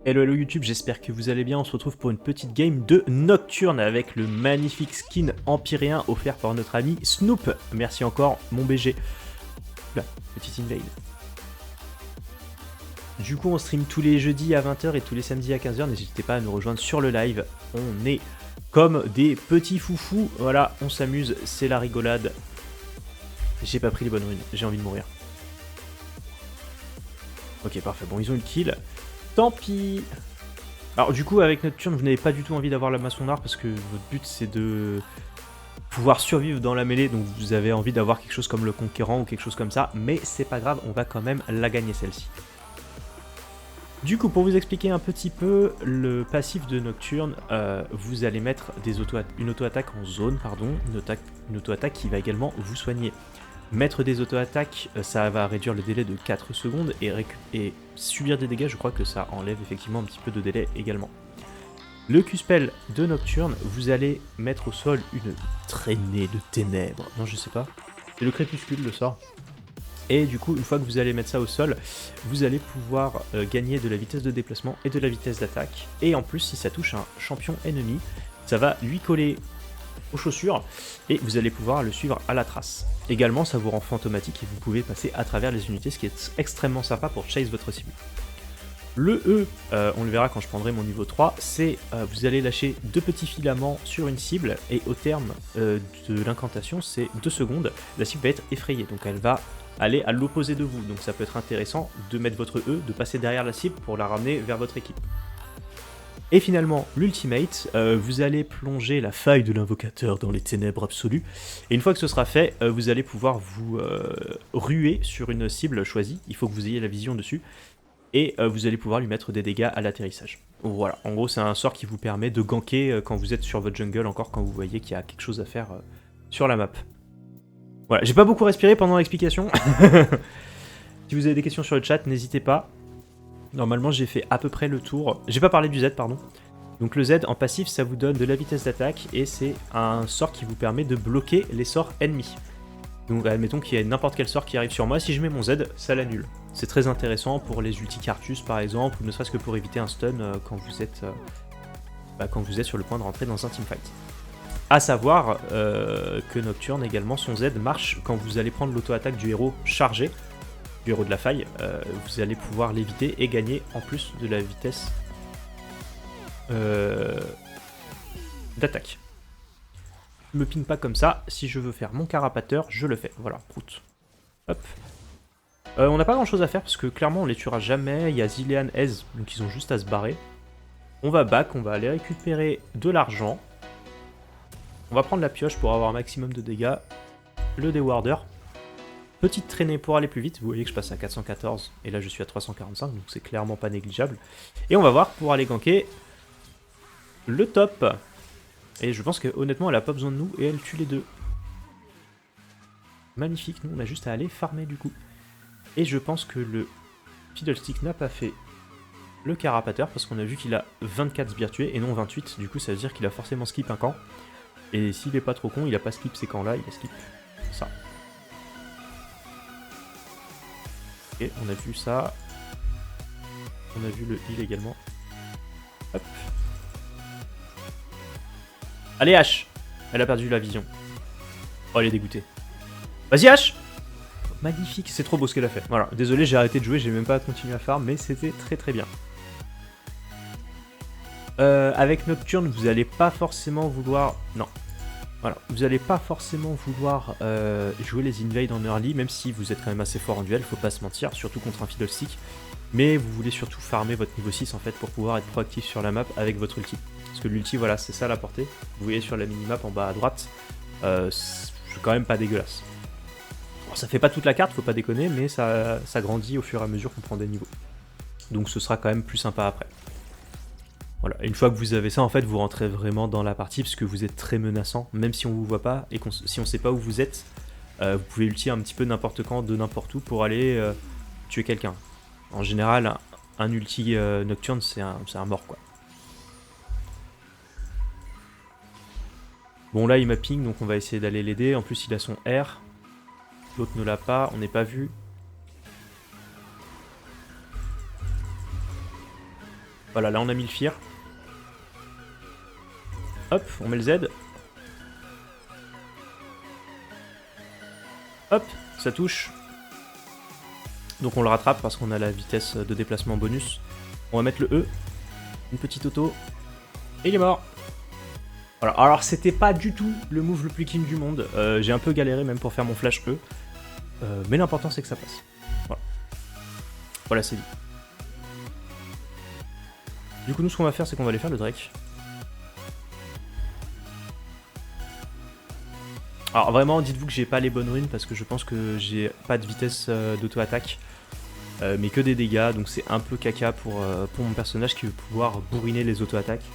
Hello hello YouTube, j'espère que vous allez bien, on se retrouve pour une petite game de Nocturne avec le magnifique skin empyrien offert par notre ami Snoop. Merci encore mon BG. Là, petite invade. Du coup on stream tous les jeudis à 20 h et tous les samedis à 15 h, n'hésitez pas à nous rejoindre sur le live. On est comme des petits foufous, voilà, on s'amuse, c'est la rigolade. J'ai pas pris les bonnes runes, j'ai envie de mourir. Ok parfait, bon ils ont une kill. Tant pis. Alors du coup avec Nocturne vous n'avez pas du tout envie d'avoir la maçon noire parce que votre but c'est de pouvoir survivre dans la mêlée, donc vous avez envie d'avoir quelque chose comme le conquérant ou quelque chose comme ça, mais c'est pas grave, on va quand même la gagner celle-ci. Du coup pour vous expliquer un petit peu le passif de Nocturne, vous allez mettre une auto-attaque en zone, une auto-attaque qui va également vous soigner. Mettre des auto-attaques, ça va réduire le délai de 4 secondes et subir des dégâts, je crois que ça enlève effectivement un petit peu de délai également. Le Q-Spell de Nocturne, vous allez mettre au sol une traînée de ténèbres. Non, je sais pas. C'est le crépuscule le sort. Et du coup, une fois que vous allez mettre ça au sol, vous allez pouvoir gagner de la vitesse de déplacement et de la vitesse d'attaque. Et en plus, si ça touche un champion ennemi, ça va lui coller aux chaussures et vous allez pouvoir le suivre à la trace. Également ça vous rend fantomatique et vous pouvez passer à travers les unités, ce qui est extrêmement sympa pour chase votre cible. Le E, on le verra quand je prendrai mon niveau 3, c'est vous allez lâcher 2 petits filaments sur une cible et au terme de l'incantation, c'est 2 secondes, la cible va être effrayée, donc elle va aller à l'opposé de vous, donc ça peut être intéressant de mettre votre E, de passer derrière la cible pour la ramener vers votre équipe. Et finalement, l'ultimate, vous allez plonger la faille de l'invocateur dans les ténèbres absolues. Et une fois que ce sera fait, vous allez pouvoir vous ruer sur une cible choisie. Il faut que vous ayez la vision dessus. Et vous allez pouvoir lui mettre des dégâts à l'atterrissage. Voilà, en gros c'est un sort qui vous permet de ganker quand vous êtes sur votre jungle, encore quand vous voyez qu'il y a quelque chose à faire sur la map. Voilà, j'ai pas beaucoup respiré pendant l'explication. Si vous avez des questions sur le chat, n'hésitez pas. Normalement j'ai fait à peu près le tour. J'ai pas parlé du Z, pardon. Donc le Z en passif ça vous donne de la vitesse d'attaque et c'est un sort qui vous permet de bloquer les sorts ennemis. Donc admettons qu'il y a n'importe quel sort qui arrive sur moi, si je mets mon Z, ça l'annule. C'est très intéressant pour les ulti Cartus par exemple, ou ne serait-ce que pour éviter un stun quand vous êtes sur le point de rentrer dans un teamfight. A savoir que Nocturne également, son Z marche quand vous allez prendre l'auto-attaque du héros chargé, du héros de la faille, vous allez pouvoir l'éviter et gagner en plus de la vitesse d'attaque. Je me ping pas comme ça, si je veux faire mon carapateur, je le fais. Voilà, prout. Hop. On n'a pas grand chose à faire parce que clairement on les tuera jamais, il y a Zilean, Ez, donc ils ont juste à se barrer. On va back, on va aller récupérer de l'argent. On va prendre la pioche pour avoir un maximum de dégâts. Le déwarder. Petite traînée pour aller plus vite, vous voyez que je passe à 414 et là je suis à 345, donc c'est clairement pas négligeable. Et on va voir pour aller ganker le top. Et je pense que honnêtement elle a pas besoin de nous et elle tue les deux. Magnifique, nous on a juste à aller farmer du coup. Et je pense que le Fiddlestick n'a pas fait le carapateur parce qu'on a vu qu'il a 24 sbires tués et non 28, du coup ça veut dire qu'il a forcément skip un camp. Et s'il est pas trop con, il a pas skip ces camps là, il a skip ça. Ok, on a vu ça. On a vu le heal également. Hop. Allez H. Elle a perdu la vision. Oh elle est dégoûtée. Vas-y H. Magnifique, c'est trop beau ce qu'elle a fait. Voilà, désolé j'ai arrêté de jouer, j'ai même pas continué à farm, mais c'était très très bien. Avec Nocturne, vous allez pas forcément vouloir... Non. Voilà, vous allez pas forcément vouloir jouer les invades en early, même si vous êtes quand même assez fort en duel, faut pas se mentir, surtout contre un Fiddlestick. Mais vous voulez surtout farmer votre niveau 6 en fait pour pouvoir être proactif sur la map avec votre ulti. Parce que l'ulti, voilà, c'est ça la portée. Vous voyez sur la minimap en bas à droite, c'est quand même pas dégueulasse. Bon, ça fait pas toute la carte, faut pas déconner, mais ça grandit au fur et à mesure qu'on prend des niveaux. Donc ce sera quand même plus sympa après. Voilà, une fois que vous avez ça, en fait, vous rentrez vraiment dans la partie parce que vous êtes très menaçant, même si on vous voit pas et si on sait pas où vous êtes, vous pouvez ulti un petit peu n'importe quand, de n'importe où pour aller tuer quelqu'un. En général, un ulti Nocturne, c'est un mort quoi. Bon là il m'a ping, donc on va essayer d'aller l'aider. En plus il a son R, l'autre ne l'a pas, on n'est pas vu. Voilà, là on a mis le fear. Hop, on met le Z. Hop, ça touche. Donc on le rattrape parce qu'on a la vitesse de déplacement bonus. On va mettre le E. Une petite auto. Et il est mort. Voilà, alors c'était pas du tout le move le plus clean du monde. J'ai un peu galéré même pour faire mon flash E. Mais l'important c'est que ça passe. Voilà, voilà c'est dit. Du coup nous ce qu'on va faire c'est qu'on va aller faire le Drake. Alors vraiment dites-vous que j'ai pas les bonnes runes parce que je pense que j'ai pas de vitesse d'auto-attaque. Mais que des dégâts, donc c'est un peu caca pour mon personnage qui veut pouvoir bourriner les auto-attaques.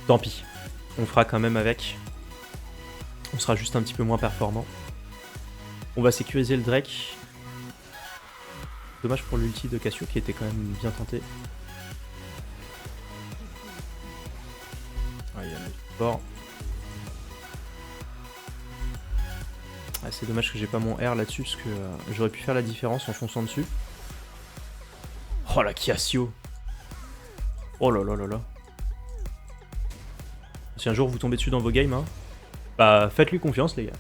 Tant pis, on fera quand même avec. On sera juste un petit peu moins performant. On va sécuriser le Drake. Dommage pour l'ulti de Cassio qui était quand même bien tenté. Ah, il y a le support. Ah, c'est dommage que j'ai pas mon R là-dessus parce que j'aurais pu faire la différence en fonçant dessus. Oh la Cassio. Oh là là là là. Si un jour vous tombez dessus dans vos games, hein, bah faites-lui confiance les gars.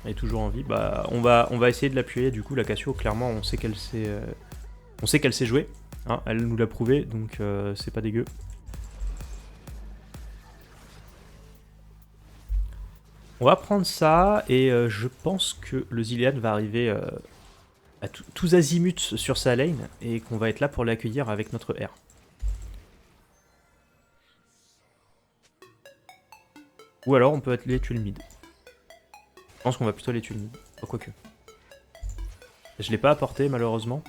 Elle est toujours en vie. Bah on va essayer de l'appuyer. Du coup la Cassio clairement on sait qu'elle sait jouer. Hein, elle nous l'a prouvé donc c'est pas dégueu. On va prendre ça et je pense que le Zilean va arriver à tous azimuts sur sa lane et qu'on va être là pour l'accueillir avec notre R. Ou alors on peut aller tuer le mid. Je pense qu'on va plutôt aller tuer le mid. Oh, quoique. Je l'ai pas apporté malheureusement.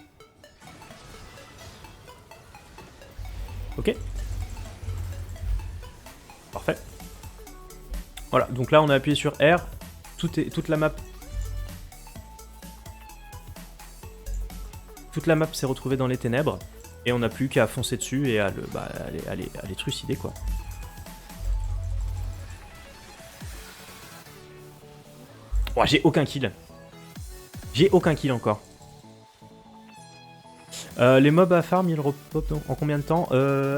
Ok. Parfait. Voilà, donc là on a appuyé sur R. Toute la map. Toute la map s'est retrouvée dans les ténèbres. Et on n'a plus qu'à foncer dessus et à les trucider quoi. Oh, j'ai aucun kill. J'ai aucun kill encore. Les mobs à farm, ils repopent en combien de temps?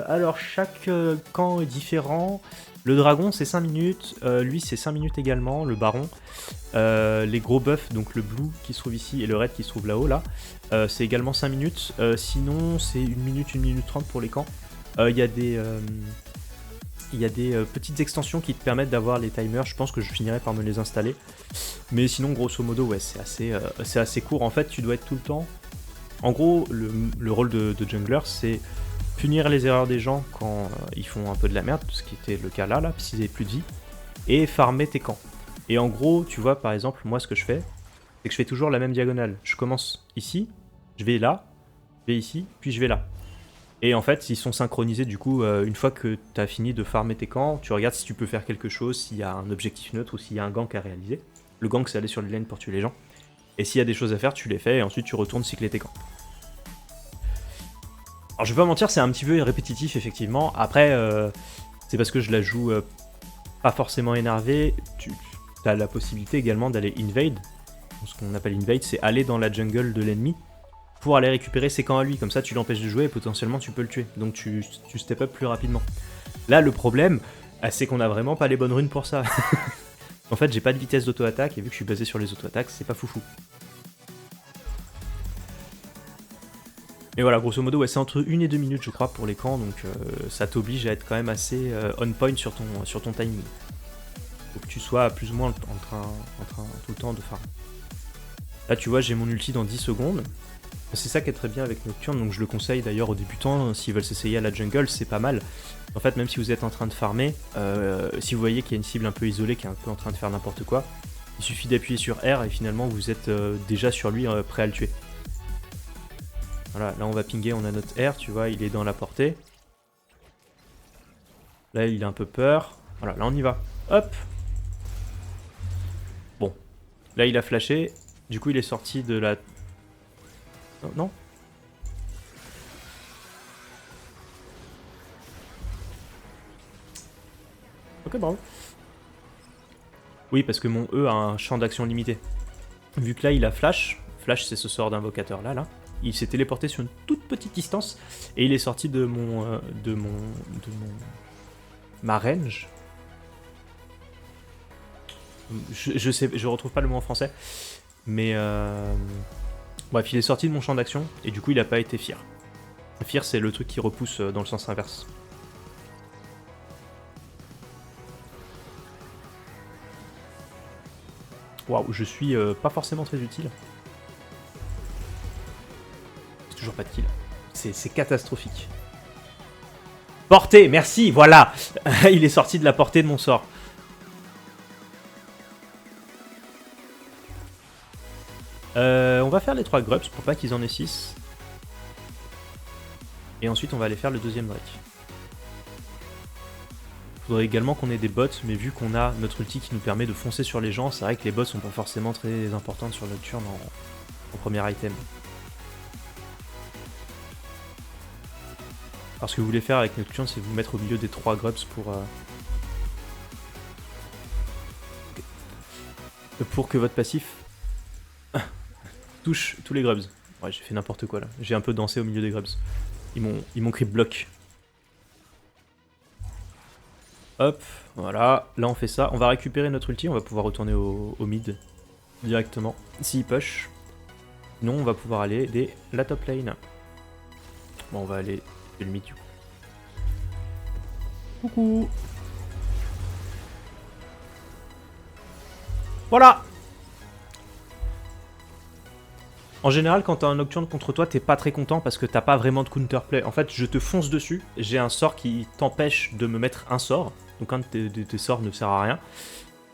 Alors, chaque camp est différent. Le dragon, c'est 5 minutes. Lui, c'est 5 minutes également. Le baron. Les gros buffs, donc le blue qui se trouve ici et le red qui se trouve là-haut, là, c'est également 5 minutes. Sinon, c'est 1 minute 30 pour les camps. Il y a des petites extensions qui te permettent d'avoir les timers. Je pense que je finirai par me les installer. Mais sinon, grosso modo, ouais, c'est assez court. En fait, tu dois être tout le temps... En gros, le rôle de jungler, c'est punir les erreurs des gens quand ils font un peu de la merde, ce qui était le cas là, parce qu'ils avaient plus de vie, et farmer tes camps. Et en gros, tu vois, par exemple, moi, ce que je fais, c'est que je fais toujours la même diagonale. Je commence ici, je vais là, je vais ici, puis je vais là. Et en fait, ils sont synchronisés, du coup, une fois que tu as fini de farmer tes camps, tu regardes si tu peux faire quelque chose, s'il y a un objectif neutre ou s'il y a un gank à réaliser. Le gank, c'est aller sur les lanes pour tuer les gens. Et s'il y a des choses à faire, tu les fais, et ensuite tu retournes cycler tes camps. Alors je vais pas mentir, c'est un petit peu répétitif, effectivement. Après, c'est parce que je la joue pas forcément énervé. Tu as la possibilité également d'aller invade. Ce qu'on appelle invade, c'est aller dans la jungle de l'ennemi pour aller récupérer ses camps à lui. Comme ça, tu l'empêches de jouer et potentiellement tu peux le tuer. Donc tu step up plus rapidement. Là, le problème, c'est qu'on a vraiment pas les bonnes runes pour ça. En fait, j'ai pas de vitesse d'auto-attaque, et vu que je suis basé sur les auto-attaques, c'est pas foufou. Mais voilà, grosso modo, ouais, c'est entre 1 et 2 minutes, je crois, pour les camps, donc ça t'oblige à être quand même assez on point sur ton timing. Faut que tu sois plus ou moins en train tout le temps de farm. Là, tu vois, j'ai mon ulti dans 10 secondes. C'est ça qui est très bien avec Nocturne, donc je le conseille d'ailleurs aux débutants, s'ils veulent s'essayer à la jungle, c'est pas mal. En fait, même si vous êtes en train de farmer, si vous voyez qu'il y a une cible un peu isolée qui est un peu en train de faire n'importe quoi, il suffit d'appuyer sur R et finalement vous êtes déjà sur lui prêt à le tuer. Voilà, là on va pinguer, on a notre R, tu vois, il est dans la portée. Là il a un peu peur. Voilà, là on y va. Hop. Bon. Là il a flashé. Du coup il est sorti de la... Non. Ok, bravo. Oui, parce que mon E a un champ d'action limité. Vu que là il a flash, Flash, c'est ce sort d'invocateur là. Il s'est téléporté sur une toute petite distance et il est sorti de ma range. Je retrouve pas le mot en français, mais bref, il est sorti de mon champ d'action et du coup il a pas été fear. Fear, c'est le truc qui repousse dans le sens inverse. Waouh, je suis pas forcément très utile. C'est toujours pas de kill. C'est catastrophique. Portée, merci, voilà. Il est sorti de la portée de mon sort. On va faire les 3 grubs pour pas qu'ils en aient 6. Et ensuite on va aller faire le deuxième Drake. Faudrait également qu'on ait des bots, mais vu qu'on a notre ulti qui nous permet de foncer sur les gens, c'est vrai que les bots sont pas forcément très importantes sur Nocturne en premier item. Alors ce que vous voulez faire avec Nocturne, c'est vous mettre au milieu des 3 grubs pour que votre passif touche tous les grubs. Ouais, j'ai fait n'importe quoi là. J'ai un peu dansé au milieu des grubs. Ils m'ont creep block. Hop, voilà. Là on fait ça. On va récupérer notre ulti. On va pouvoir retourner au mid directement. S'il push. Sinon on va pouvoir aller dès la top lane. Bon, on va aller dès le mid du coup. Coucou. Voilà. En général, quand t'as un Nocturne contre toi, t'es pas très content parce que t'as pas vraiment de counterplay. En fait, je te fonce dessus, j'ai un sort qui t'empêche de me mettre un sort. Donc un de tes sorts ne sert à rien.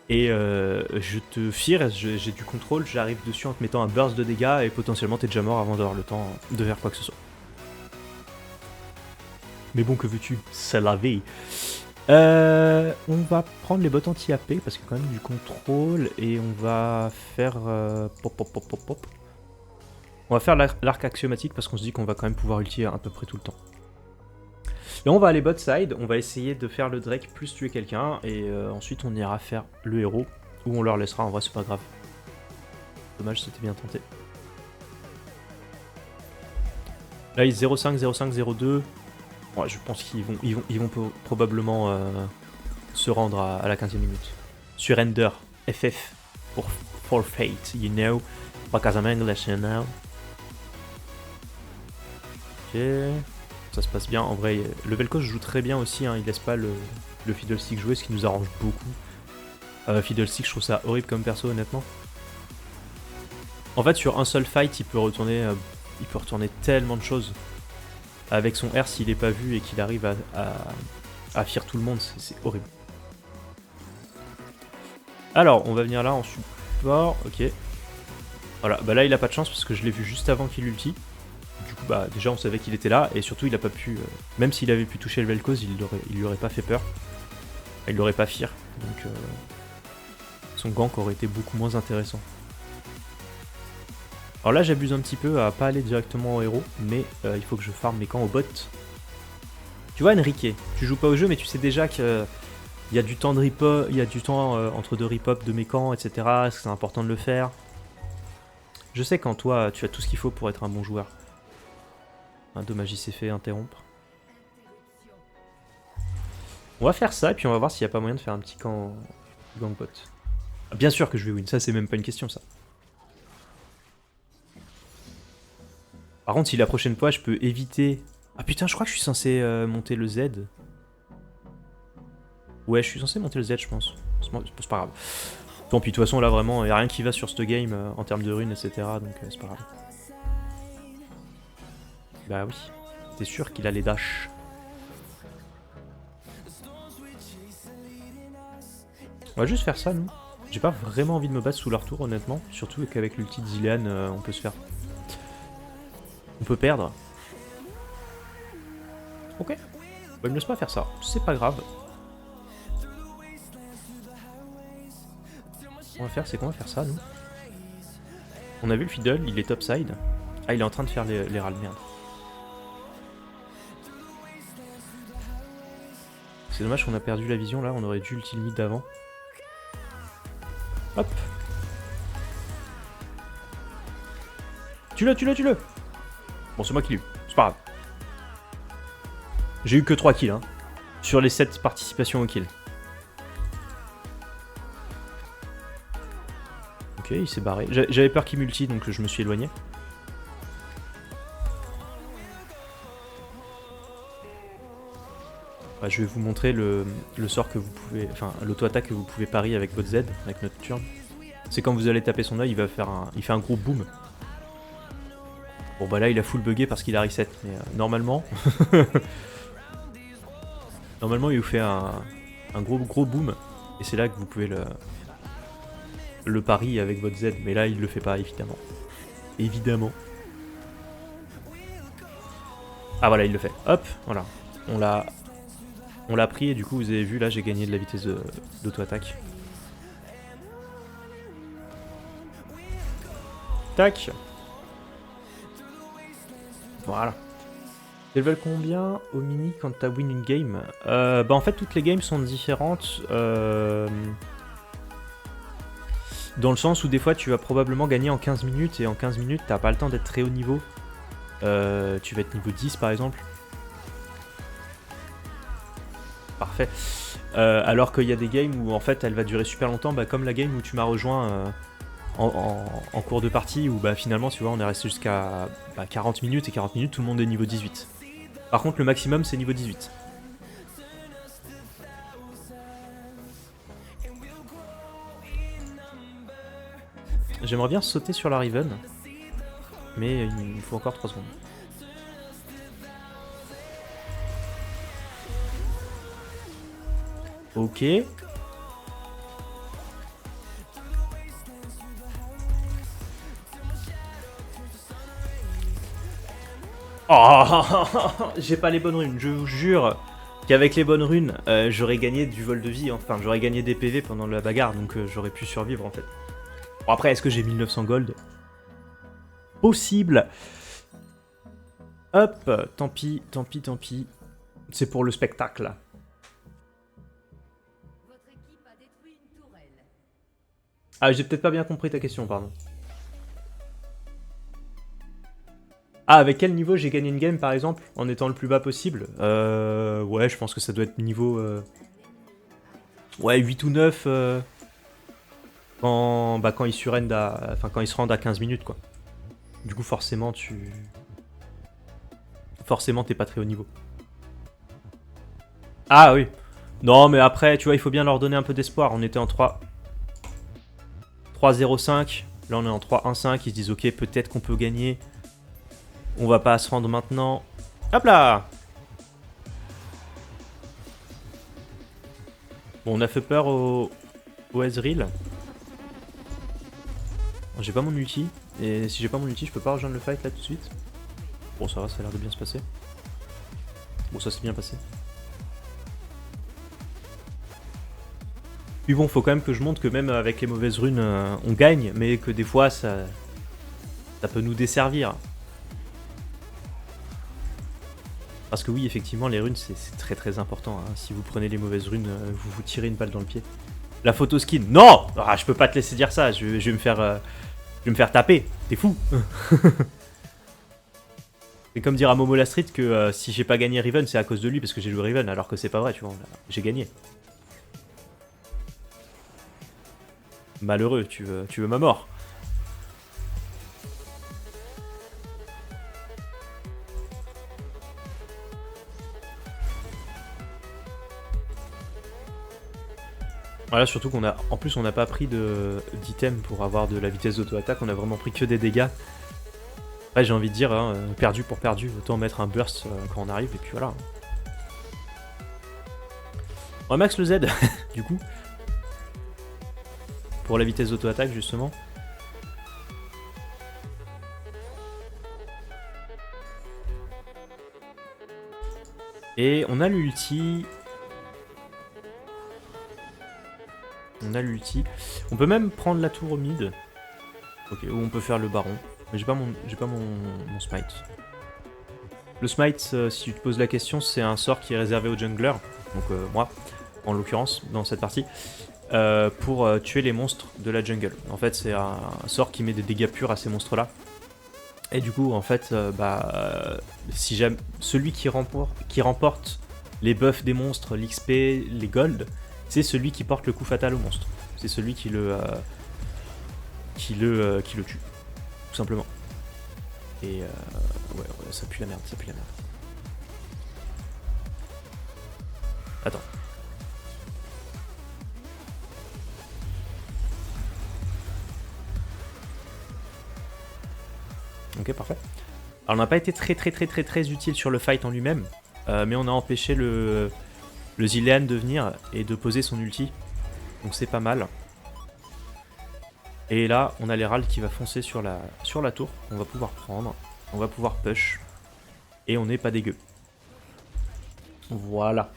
Et je te fear, j'ai du contrôle, j'arrive dessus en te mettant un burst de dégâts et potentiellement t'es déjà mort avant d'avoir le temps de faire quoi que ce soit. Mais bon, que veux-tu? C'est la vie. On va prendre les bots anti-AP parce qu'il y a quand même du contrôle et on va faire pop. On va faire l'arc axiomatique parce qu'on se dit qu'on va quand même pouvoir ulti à peu près tout le temps. Et on va aller bot side, on va essayer de faire le Drake plus tuer quelqu'un et ensuite on ira faire le héros ou on leur laissera, en vrai c'est pas grave. Dommage, c'était bien tenté. Là ils 0,5, 0,5, 0,2. Ouais, je pense qu'ils vont probablement se rendre à la 15e minute. Surrender, FF for fate, you know. Because I'm English, you know. Ok, ça se passe bien. En vrai, le Vel'Koz joue très bien aussi, hein. Il laisse pas le Fiddlestick jouer, ce qui nous arrange beaucoup. Fiddlestick, je trouve ça horrible comme perso, honnêtement. En fait, sur un seul fight, il peut retourner tellement de choses. Avec son R, s'il est pas vu et qu'il arrive à fear tout le monde, c'est horrible. Alors, on va venir là en support, ok. Voilà, bah là il a pas de chance parce que je l'ai vu juste avant qu'il ulti. Du coup, bah déjà on savait qu'il était là et surtout il a pas pu. Même s'il avait pu toucher le Vel'Koz, il lui aurait pas fait peur. Il l'aurait pas fear. Donc son gank aurait été beaucoup moins intéressant. Alors là j'abuse un petit peu à pas aller directement au héros, mais il faut que je farme mes camps au bot. Tu vois Enrique, tu joues pas au jeu mais tu sais déjà que il y a du temps de rip-up, il y a du temps entre deux rip-up de mes camps, etc. Est-ce que c'est important de le faire? Je sais qu'en toi, tu as tout ce qu'il faut pour être un bon joueur. Un dommage, il s'est fait interrompre. On va faire ça, et puis on va voir s'il n'y a pas moyen de faire un petit camp gangbot. Ah, bien sûr que je vais win, ça c'est même pas une question, ça. Par contre, si la prochaine fois, je peux éviter... Ah putain, je crois que je suis censé monter le Z. Ouais, je suis censé monter le Z, je pense. C'est pas grave. Tant pis, de toute façon, là, vraiment, il n'y a rien qui va sur ce game en termes de runes, etc. Donc, c'est pas grave. Bah oui, t'es sûr qu'il a les dash. On va juste faire ça, nous. J'ai pas vraiment envie de me battre sous leur tour, honnêtement. Surtout qu'avec l'ulti de Zilean, on peut se faire... On peut perdre. Ok. Bah, il me laisse pas faire ça. C'est pas grave. Ce qu'on va faire, c'est qu'on va faire ça, nous. On a vu le fiddle, il est topside. Ah, il est en train de faire les râles, merde. C'est dommage qu'on a perdu la vision, là. On aurait dû ulti le mid d'avant. Hop. Tue-le, tue-le, tue-le. Bon, c'est moi qui l'ai eu. C'est pas grave. J'ai eu que 3 kills, hein. Sur les 7 participations au kill. Ok, il s'est barré. J'avais peur qu'il multi, donc je me suis éloigné. Bah, je vais vous montrer le sort que vous pouvez... Enfin, l'auto-attaque que vous pouvez parier avec votre Z, avec notre turn. C'est quand vous allez taper son œil, il fait un gros boom. Bon bah là il a full bugué parce qu'il a reset, mais normalement... normalement il vous fait un gros boom, et c'est là que vous pouvez le pari avec votre Z, mais là il le fait pas évidemment. Évidemment. Ah voilà, il le fait. Hop, voilà. On l'a pris et du coup vous avez vu là j'ai gagné de la vitesse d'auto-attaque. Tac. Voilà. Level combien au mini quand t'as win une game? Bah en fait toutes les games sont différentes. Dans le sens où des fois tu vas probablement gagner en 15 minutes et en 15 minutes t'as pas le temps d'être très haut niveau. Tu vas être niveau 10 par exemple. Parfait. Alors qu'il y a des games où en fait elle va durer super longtemps, bah, comme la game où tu m'as rejoint en cours de partie, où bah, finalement tu vois on est resté jusqu'à 40 minutes et 40 minutes tout le monde est niveau 18. Par contre le maximum c'est niveau 18. J'aimerais bien sauter sur la Riven, mais il me faut encore 3 secondes. Ok. Oh, j'ai pas les bonnes runes, je vous jure qu'avec les bonnes runes, j'aurais gagné du vol de vie, enfin j'aurais gagné des PV pendant la bagarre, donc j'aurais pu survivre en fait. Bon après, est-ce que j'ai 1900 gold? Possible. Hop, tant pis, tant pis, tant pis. C'est pour le spectacle. Ah, j'ai peut-être pas bien compris ta question, pardon. Ah, avec quel niveau j'ai gagné une game, par exemple, en étant le plus bas possible? Ouais, je pense que ça doit être niveau... Ouais, 8 ou 9, quand ils surrendent à... Enfin, quand ils se rendent à 15 minutes, quoi. Du coup, forcément, Forcément, t'es pas très haut niveau. Ah, oui. Non, mais après, tu vois, il faut bien leur donner un peu d'espoir. On était en 3-0-5. Là, on est en 3-1-5. Ils se disent, ok, peut-être qu'on peut gagner. On va pas se rendre maintenant. Hop là! Bon, on a fait peur au Ezreal. J'ai pas mon ulti. Et si j'ai pas mon ulti, je peux pas rejoindre le fight là tout de suite. Bon, ça va, ça a l'air de bien se passer. Bon, ça s'est bien passé. Puis bon, faut quand même que je montre que même avec les mauvaises runes, on gagne, mais que des fois, ça peut nous desservir. Parce que oui, effectivement, les runes, c'est très très important. Hein. Si vous prenez les mauvaises runes, vous vous tirez une balle dans le pied. La photo skin, non! Ah, je peux pas te laisser dire ça, je vais me faire taper. T'es fou. C'est comme dire à Momo la Street que si j'ai pas gagné Riven, c'est à cause de lui parce que j'ai joué Riven, alors que c'est pas vrai, tu vois. J'ai gagné. Malheureux, tu veux ma mort. Voilà, surtout qu'on a, en plus on n'a pas pris d'item pour avoir de la vitesse d'auto-attaque, on a vraiment pris que des dégâts. Ouais, j'ai envie de dire, hein, perdu pour perdu, autant mettre un burst quand on arrive et puis voilà. On va max le Z, du coup. Pour la vitesse d'auto-attaque justement. Et on a l'ulti. On a l'ulti. On peut même prendre la tour au mid. Ok, ou on peut faire le baron. Mais j'ai pas mon smite. Le smite, si tu te poses la question, c'est un sort qui est réservé aux junglers. Donc moi, en l'occurrence, dans cette partie. Pour tuer les monstres de la jungle. En fait, c'est un sort qui met des dégâts purs à ces monstres-là. Et du coup, en fait, si jamais celui qui remporte les buffs des monstres, l'XP, les gold, c'est celui qui porte le coup fatal au monstre. C'est celui qui le tue, tout simplement. Et ouais, ça pue la merde, ça pue la merde. Attends. Ok, parfait. Alors on n'a pas été très utile sur le fight en lui-même, mais on a empêché le Zilean de venir et de poser son ulti. Donc c'est pas mal. Et là, on a l'Herald qui va foncer sur la tour. On va pouvoir prendre, on va pouvoir push. Et on n'est pas dégueu. Voilà.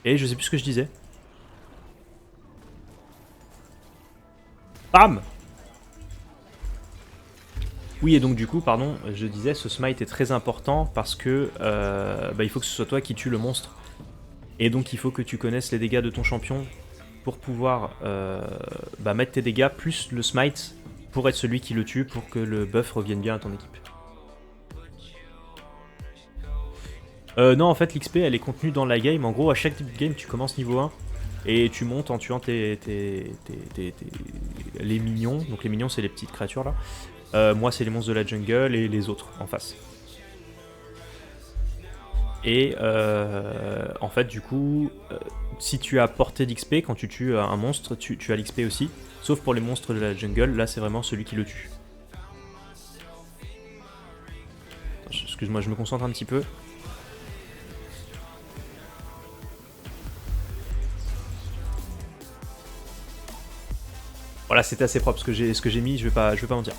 Et je sais plus ce que je disais. Bam! Oui, et donc du coup, pardon, je disais, ce smite est très important parce que il faut que ce soit toi qui tue le monstre. Et donc il faut que tu connaisses les dégâts de ton champion pour pouvoir mettre tes dégâts plus le smite pour être celui qui le tue pour que le buff revienne bien à ton équipe. Non, en fait, l'XP elle est contenue dans la game. En gros, à chaque début de game, tu commences niveau 1 et tu montes en tuant les minions. Donc les minions, c'est les petites créatures là. Moi, c'est les monstres de la jungle et les autres en face. Et en fait, du coup, si tu as porté d'XP, quand tu tues un monstre, tu as l'XP aussi. Sauf pour les monstres de la jungle, là c'est vraiment celui qui le tue. Excuse-moi, je me concentre un petit peu. Voilà, c'était assez propre ce que j'ai mis, je vais pas mentir.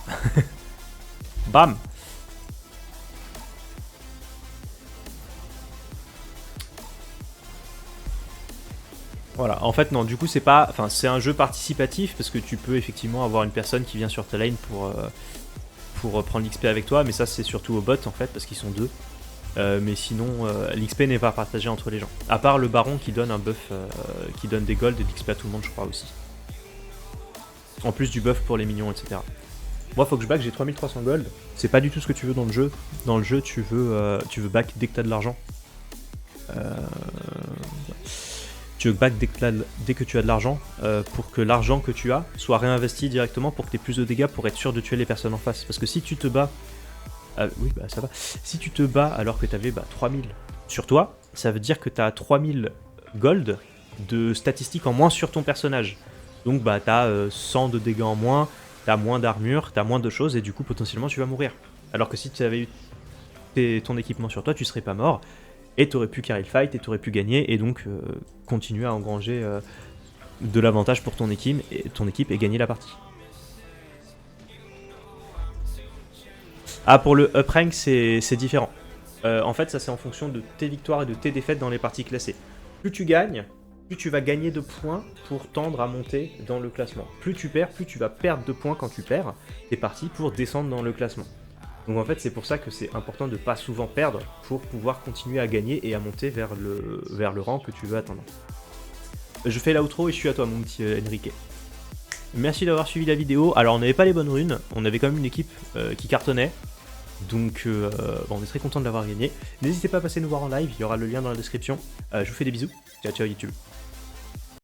Bam! Voilà, en fait non, du coup c'est pas, enfin c'est un jeu participatif parce que tu peux effectivement avoir une personne qui vient sur ta lane pour prendre l'XP avec toi, mais ça c'est surtout aux bots en fait parce qu'ils sont deux. Mais sinon l'XP n'est pas partagé entre les gens. À part le baron qui donne un buff, qui donne des golds et de l'XP à tout le monde je crois aussi. En plus du buff pour les minions, etc. Moi faut que je back, j'ai 3300 gold. C'est pas du tout ce que tu veux dans le jeu. Dans le jeu tu veux back dès que t'as de l'argent. Tu veux back dès que tu as de l'argent pour que l'argent que tu as soit réinvesti directement pour que tu aies plus de dégâts pour être sûr de tuer les personnes en face. Parce que si tu te bats... oui, bah ça va. Si tu te bats alors que tu avais 3000 sur toi, ça veut dire que tu as 3000 gold de statistiques en moins sur ton personnage. Donc bah tu as 100 de dégâts en moins, tu as moins d'armure, tu as moins de choses et du coup potentiellement tu vas mourir. Alors que si tu avais eu ton équipement sur toi, tu serais pas mort. Et t'aurais pu carry le fight, et t'aurais pu gagner, et donc continuer à engranger de l'avantage pour ton équipe et gagner la partie. Ah, pour le up rank, c'est différent. En fait, ça c'est en fonction de tes victoires et de tes défaites dans les parties classées. Plus tu gagnes, plus tu vas gagner de points pour tendre à monter dans le classement. Plus tu perds, plus tu vas perdre de points quand tu perds tes parties pour descendre dans le classement. Donc en fait c'est pour ça que c'est important de pas souvent perdre pour pouvoir continuer à gagner et à monter vers le rang que tu veux atteindre. Je fais l'outro et je suis à toi mon petit Enrique. Merci d'avoir suivi la vidéo. Alors on n'avait pas les bonnes runes, on avait quand même une équipe qui cartonnait. Donc on est très content de l'avoir gagné. N'hésitez pas à passer nous voir en live, il y aura le lien dans la description. Je vous fais des bisous. Ciao ciao YouTube.